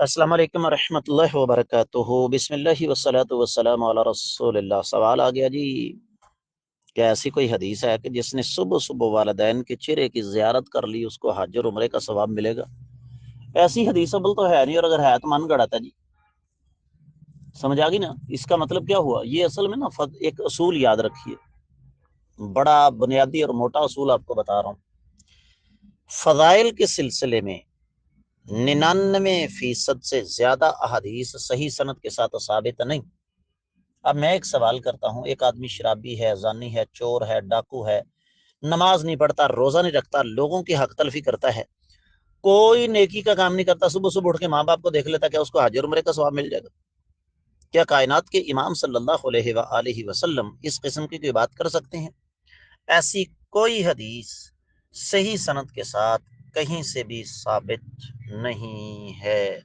السلام علیکم ورحمۃ اللہ وبرکاتہ، بسم اللہ والصلاۃ والسلام علی رسول اللہ۔ سوال آ گیا جی، کیا ایسی کوئی حدیث ہے کہ جس نے صبح صبح والدین کے چہرے کی زیارت کر لی اس کو حج اور عمرے کا ثواب ملے گا؟ ایسی حدیث ابل تو ہے نہیں، اور اگر ہے تو من گڑا تھا جی۔ سمجھ آ گئی نا؟ اس کا مطلب کیا ہوا؟ یہ اصل میں نا ایک اصول یاد رکھیے، بڑا بنیادی اور موٹا اصول آپ کو بتا رہا ہوں۔ فضائل کے سلسلے میں 99% سے زیادہ احادیث صحیح سند کے ساتھ ثابت نہیں۔ اب میں ایک سوال کرتا ہوں، ایک آدمی شرابی ہے، زانی ہے، چور ہے، ڈاکو ہے، نماز نہیں پڑھتا، روزہ نہیں رکھتا، لوگوں کی حق تلفی کرتا ہے، کوئی نیکی کا کام نہیں کرتا، صبح صبح اٹھ کے ماں باپ کو دیکھ لیتا، کیا اس کو حج اور عمرے کا ثواب مل جائے گا؟ کیا کائنات کے امام صلی اللہ علیہ وآلہ وسلم اس قسم کی کوئی بات کر سکتے ہیں؟ ایسی کوئی حدیث صحیح سند کے ساتھ کہیں سے بھی ثابت نہیں ہے۔